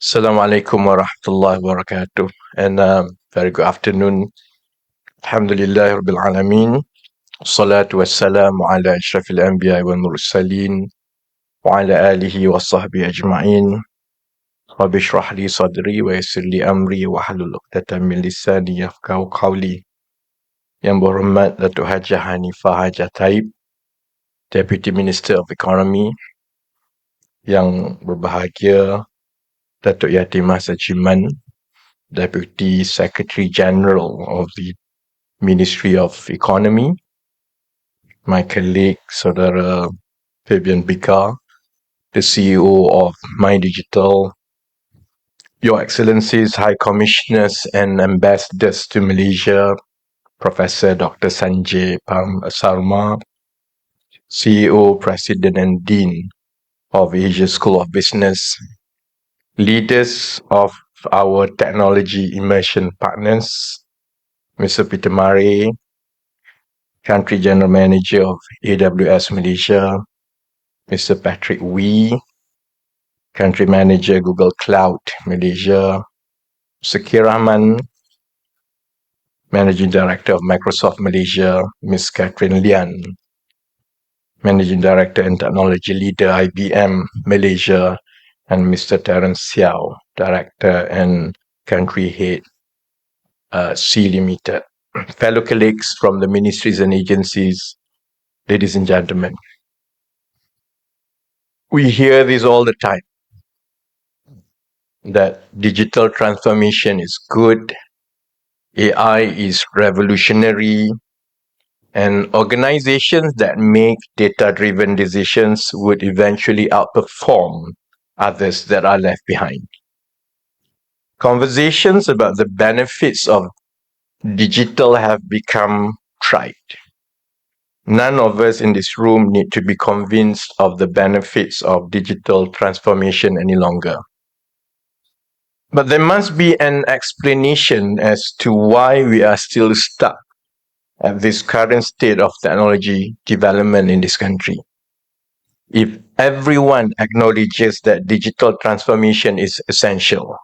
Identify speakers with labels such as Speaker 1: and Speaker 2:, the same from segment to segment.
Speaker 1: Assalamualaikum warahmatullahi wabarakatuh. And very good afternoon. Alhamdulillah Rabbil Alameen. Salatu wassalamu ala ashrafil anbiya wal mursalin wa ala alihi wa sahbihi ajma'in. Rabbi shrah li sadri wa yassir li amri wa hlul 'uqdatam min lisani yafqahu qawli. Yang berhormat Datuk Hajah Hanifah Hajah Taib, Deputy Minister of Economy. Yang berbahagia Datuk Yatimah Sajiman, Deputy Secretary General of the Ministry of Economy, my colleague Saudara Fabian Bika, the CEO of MyDIGITAL, Your Excellencies, High Commissioners and Ambassadors to Malaysia, Professor Dr. Sanjay Sarma, CEO, President and Dean of Asia School of Business, leaders of our technology immersion partners, Mr. Peter Murray, Country General Manager of AWS Malaysia, Mr. Patrick Wee, Country Manager Google Cloud Malaysia, Mr. Rahman, Managing Director of Microsoft Malaysia, Ms. Catherine Lian, Managing Director and Technology Leader IBM Malaysia, and Mr. Terence Xiao, Director and Country Head C Limited. Fellow colleagues from the ministries and agencies, ladies and gentlemen, we hear this all the time, that digital transformation is good, AI is revolutionary, and organizations that make data-driven decisions would eventually outperform others that are left behind. Conversations about the benefits of digital have become trite. None of us in this room need to be convinced of the benefits of digital transformation any longer. But there must be an explanation as to why we are still stuck at this current state of technology development in this country. If everyone acknowledges that digital transformation is essential,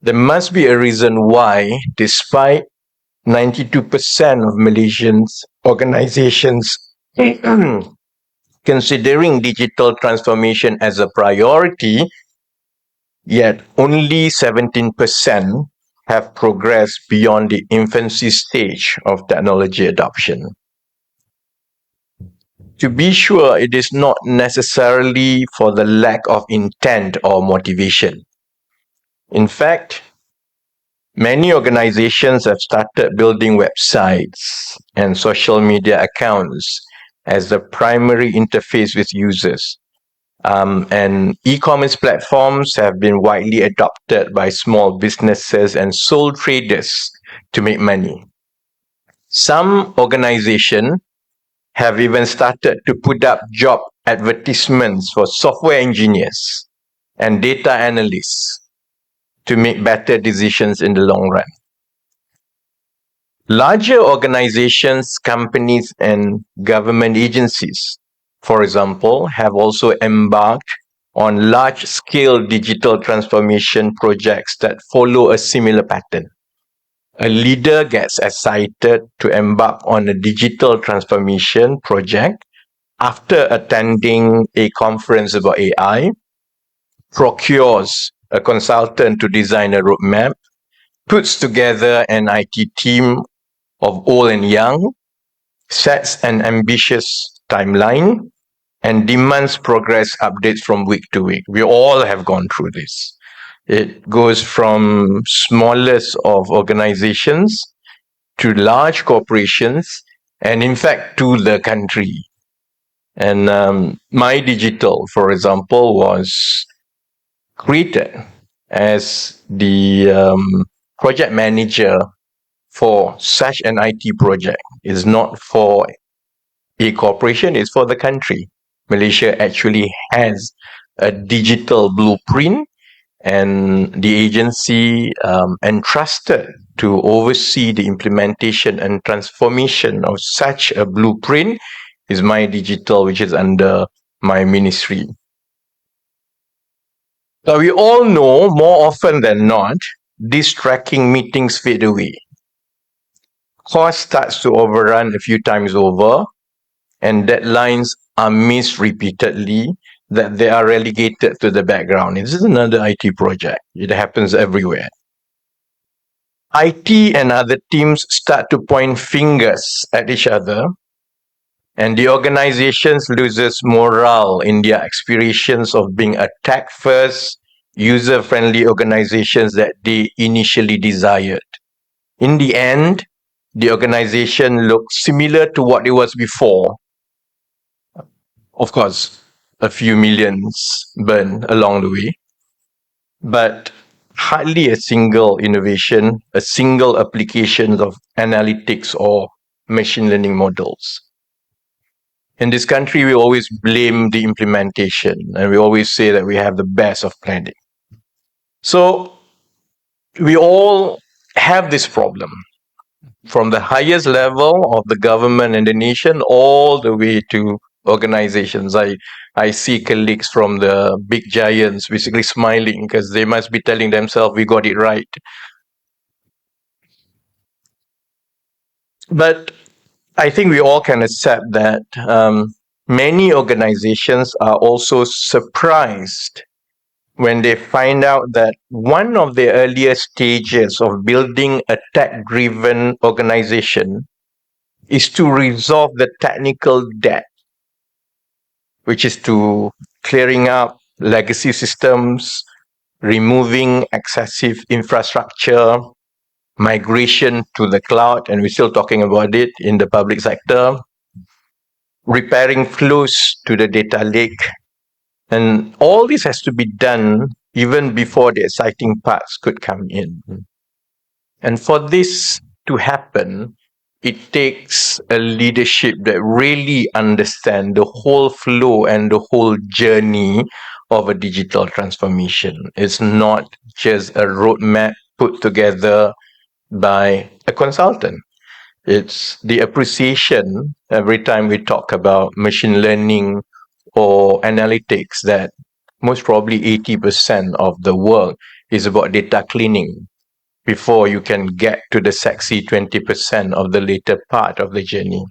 Speaker 1: there must be a reason why, despite 92% of Malaysians organizations considering digital transformation as a priority, yet only 17% have progressed beyond the infancy stage of technology adoption. To be sure, it is not necessarily for the lack of intent or motivation. In fact, many organizations have started building websites and social media accounts as the primary interface with users. And e-commerce platforms have been widely adopted by small businesses and sole traders to make money. Some organizations have even started to put up job advertisements for software engineers and data analysts to make better decisions in the long run. Larger organizations, companies, and government agencies, for example, have also embarked on large-scale digital transformation projects that follow a similar pattern. A leader gets excited to embark on a digital transformation project after attending a conference about AI, procures a consultant to design a roadmap, puts together an IT team of old and young, sets an ambitious timeline, and demands progress updates from week to week. We all have gone through this. It goes from smallest of organizations to large corporations, and in fact to the country. And MyDIGITAL, for example, was created as the project manager for such an IT project. It's not for a corporation, it's for the country. Malaysia actually has a digital blueprint, and the agency entrusted to oversee the implementation and transformation of such a blueprint is MyDIGITAL, which is under my ministry. So we all know more often than not, these tracking meetings fade away. Cost starts to overrun a few times over, and deadlines are missed repeatedly, that they are relegated to the background. This is another IT project. It happens everywhere. IT and other teams start to point fingers at each other, and the organizations loses morale in their aspirations of being a tech-first, user-friendly organizations that they initially desired. In the end, the organization looks similar to what it was before. Of course, a few millions burned along the way, but hardly a single innovation, a single application of analytics or machine learning models. In this country, we always blame the implementation and we always say that we have the best of planning. So we all have this problem from the highest level of the government and the nation all the way to organizations. I see colleagues from the big giants basically smiling because they must be telling themselves we got it right. But I think we all can accept that many organizations are also surprised when they find out that one of the earlier stages of building a tech-driven organization is to resolve the technical debt, which is to clearing up legacy systems, removing excessive infrastructure, migration to the cloud, and we're still talking about it in the public sector, repairing flows to the data lake. And all this has to be done even before the exciting parts could come in. And for this to happen, it takes a leadership that really understands the whole flow and the whole journey of a digital transformation. It's not just a roadmap put together by a consultant. It's the appreciation every time we talk about machine learning or analytics that most probably 80% of the work is about data cleaning before you can get to the sexy 20% of the later part of the journey.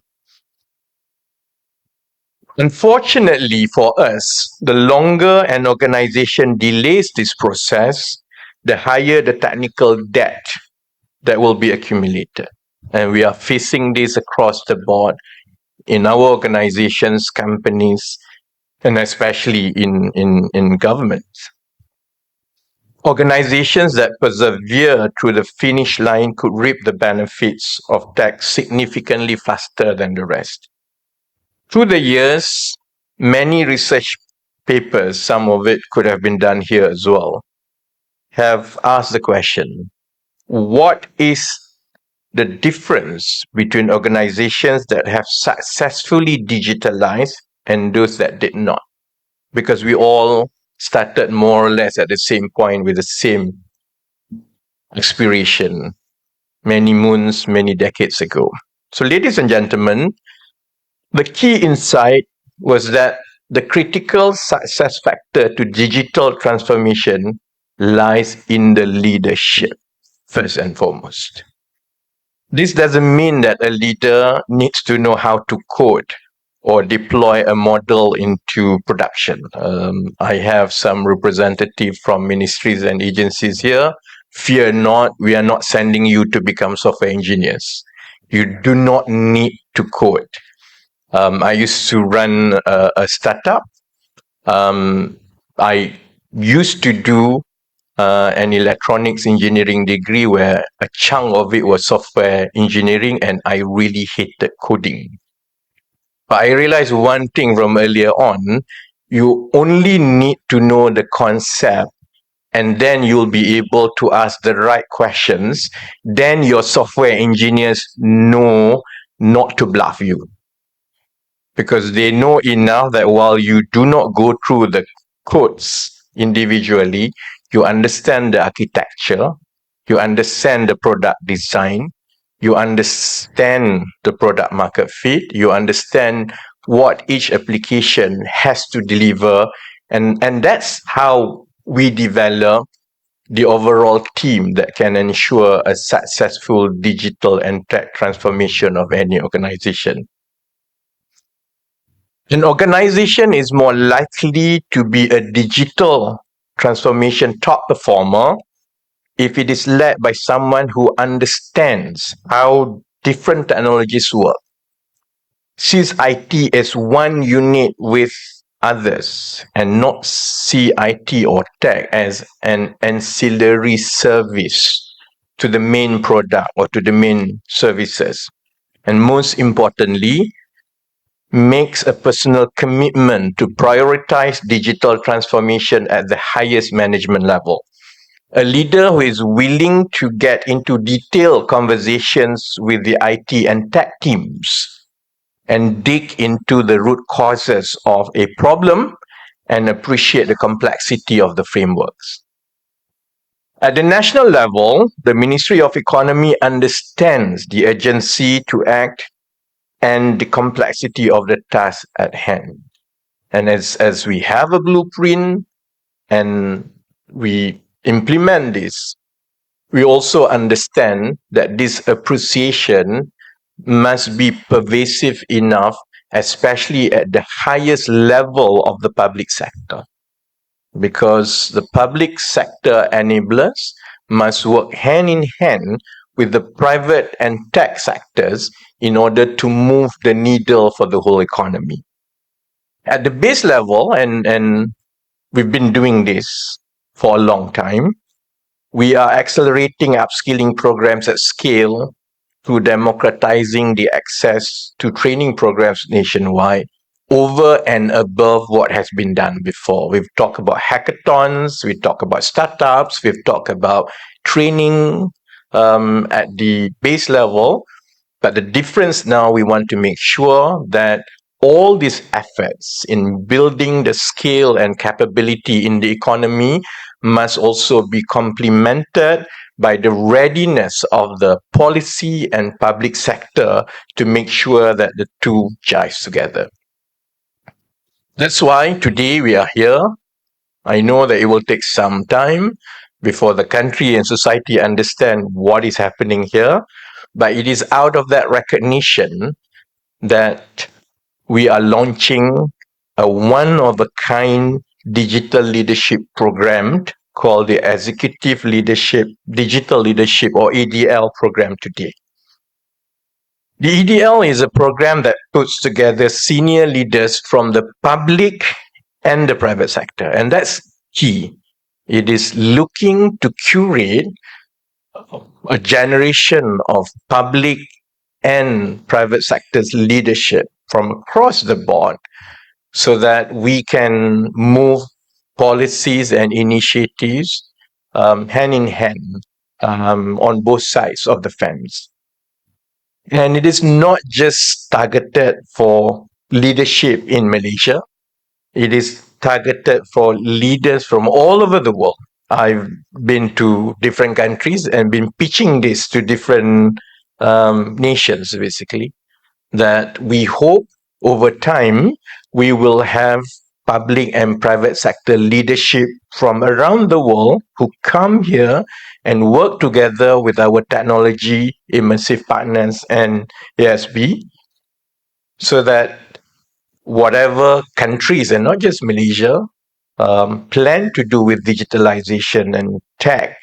Speaker 1: Unfortunately for us, the longer an organization delays this process, the higher the technical debt that will be accumulated. And we are facing this across the board in our organizations, companies, and especially in governments. Organizations that persevere through the finish line could reap the benefits of tech significantly faster than the rest. Through the years, many research papers, some of it could have been done here as well, have asked the question, what is the difference between organizations that have successfully digitalized and those that did not? Because we all started more or less at the same point with the same aspiration many moons, many decades ago. So, ladies and gentlemen, the key insight was that the critical success factor to digital transformation lies in the leadership, first and foremost. This doesn't mean that a leader needs to know how to code or deploy a model into production. I have some representative from ministries and agencies here. Fear not, we are not sending you to become software engineers. You do not need to code. I used to run a startup. I used to do an electronics engineering degree where a chunk of it was software engineering, and I really hated coding. But I realized one thing from earlier on, you only need to know the concept and then you'll be able to ask the right questions. Then your software engineers know not to bluff you, because they know enough that while you do not go through the codes individually, you understand the architecture, you understand the product design, you understand the product market fit, you understand what each application has to deliver, and that's how we develop the overall team that can ensure a successful digital and tech transformation of any organization. An organization is more likely to be a digital transformation top performer if it is led by someone who understands how different technologies work, sees IT as one unit with others and not see IT or tech as an ancillary service to the main product or to the main services. And most importantly, makes a personal commitment to prioritize digital transformation at the highest management level. A leader who is willing to get into detailed conversations with the IT and tech teams and dig into the root causes of a problem and appreciate the complexity of the frameworks. At the national level, the Ministry of Economy understands the urgency to act and the complexity of the task at hand. And as we have a blueprint and we implement this, we also understand that this appreciation must be pervasive enough, especially at the highest level of the public sector, because the public sector enablers must work hand in hand with the private and tech sectors in order to move the needle for the whole economy. At the base level, and we've been doing this for a long time, we are accelerating upskilling programs at scale through democratizing the access to training programs nationwide over and above what has been done before. We've talked about hackathons, we talked about startups, we've talked about training at the base level. But the difference now, we want to make sure that all these efforts in building the scale and capability in the economy must also be complemented by the readiness of the policy and public sector to make sure that the two jive together. That's why today we are here. I know that it will take some time before the country and society understand what is happening here, but it is out of that recognition that we are launching a one-of-a-kind digital leadership program called the Executive Leadership, Digital Leadership, or EDL program today. The EDL is a program that puts together senior leaders from the public and the private sector, and that's key. It is looking to curate a generation of public and private sector's leadership from across the board so that we can move policies and initiatives hand in hand on both sides of the fence. And it is not just targeted for leadership in Malaysia. It is targeted for leaders from all over the world. I've been to different countries and been pitching this to different nations, basically, that we hope over time we will have public and private sector leadership from around the world who come here and work together with our technology immersive partners and ASB, so that whatever countries, and not just Malaysia, plan to do with digitalization and tech,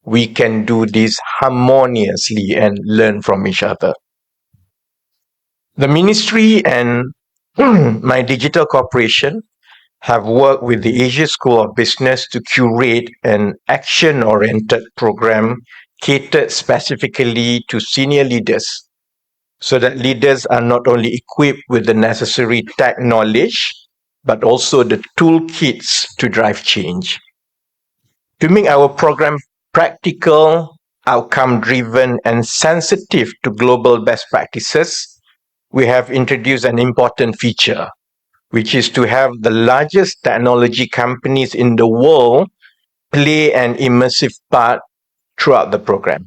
Speaker 1: we can do this harmoniously and learn from each other. The ministry and MyDIGITAL Corporation have worked with the Asia School of Business to curate an action-oriented program catered specifically to senior leaders, so that leaders are not only equipped with the necessary tech knowledge, but also the toolkits to drive change. To make our program practical, outcome-driven, and sensitive to global best practices, we have introduced an important feature, which is to have the largest technology companies in the world play an immersive part throughout the program.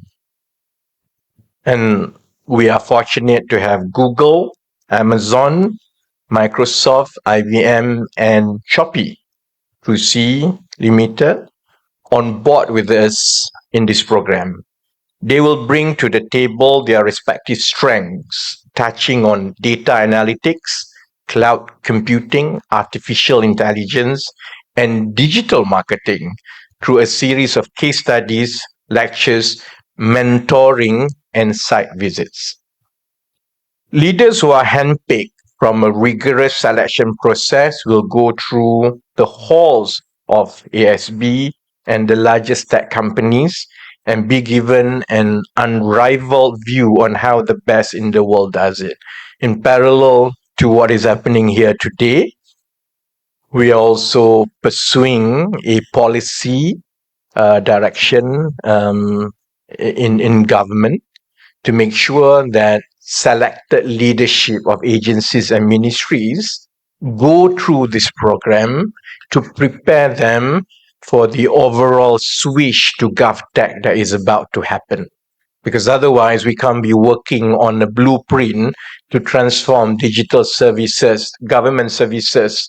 Speaker 1: And we are fortunate to have Google, Amazon, Microsoft, IBM, and Shopee, Rafizi, Limited on board with us in this program. They will bring to the table their respective strengths, touching on data analytics, cloud computing, artificial intelligence, and digital marketing through a series of case studies, lectures, mentoring, and site visits. Leaders who are handpicked from a rigorous selection process will go through the halls of ASB and the largest tech companies and be given an unrivaled view on how the best in the world does it. In parallel to what is happening here today, we are also pursuing a policy direction in government to make sure that selected leadership of agencies and ministries go through this program to prepare them for the overall switch to GovTech that is about to happen. Because otherwise, we can't be working on a blueprint to transform digital services, government services,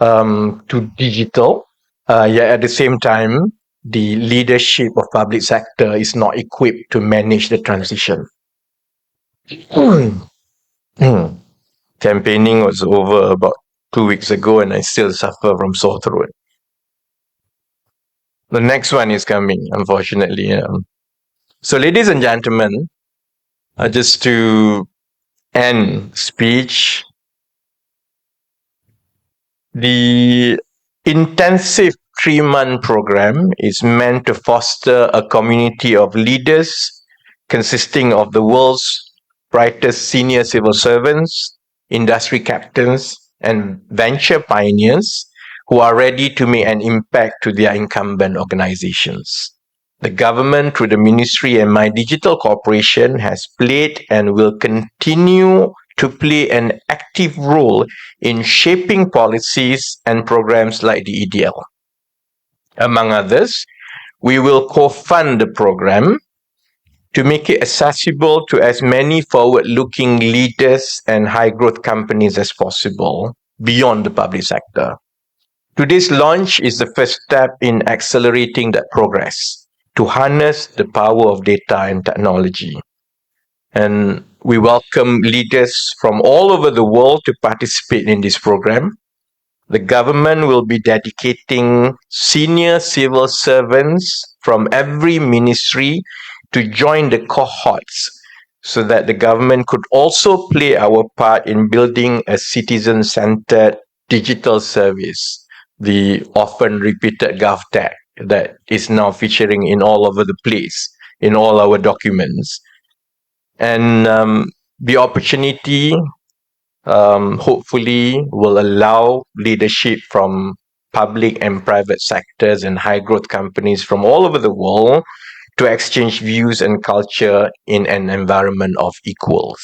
Speaker 1: to digital. Yet at the same time, the leadership of public sector is not equipped to manage the transition. Campaigning was over about 2 weeks ago, and I still suffer from sore throat. The next one is coming, unfortunately. So, ladies and gentlemen, just to end speech, the intensive 3-month program is meant to foster a community of leaders consisting of the world's brightest senior civil servants, industry captains, and venture pioneers who are ready to make an impact to their incumbent organizations. The government, through the ministry and MyDIGITAL Corporation, has played and will continue to play an active role in shaping policies and programs like the EDL. Among others, we will co-fund the program to make it accessible to as many forward-looking leaders and high-growth companies as possible beyond the public sector. Today's launch is the first step in accelerating that progress to harness the power of data and technology. And we welcome leaders from all over the world to participate in this program. The government will be dedicating senior civil servants from every ministry to join the cohorts so that the government could also play our part in building a citizen-centered digital service, the often repeated GovTech that is now featuring in all over the place, in all our documents. And the opportunity hopefully will allow leadership from public and private sectors and high growth companies from all over the world to exchange views and culture in an environment of equals.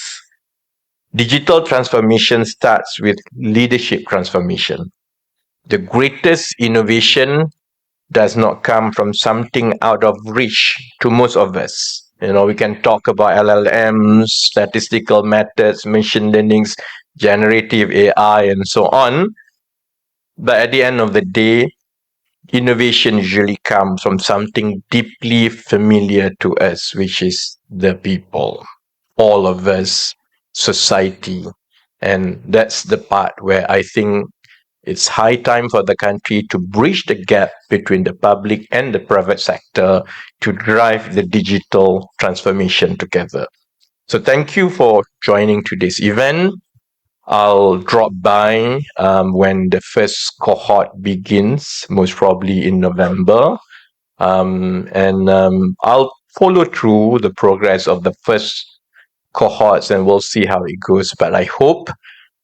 Speaker 1: Digital transformation starts with leadership transformation. The greatest innovation does not come from something out of reach to most of us. We can talk about LLMs, statistical methods, machine learnings, generative AI, and so on. But at the end of the day, innovation usually comes from something deeply familiar to us, which is the people, all of us, society. And that's the part where I think it's high time for the country to bridge the gap between the public and the private sector to drive the digital transformation together. So thank you for joining today's event. I'll drop by when the first cohort begins, most probably in November. I'll follow through the progress of the first cohorts and we'll see how it goes. But I hope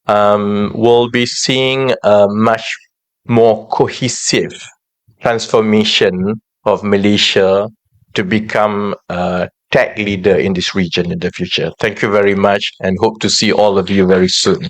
Speaker 1: we'll be seeing a much more cohesive transformation of Malaysia to become a tech leader in this region in the future. Thank you very much and hope to see all of you very soon.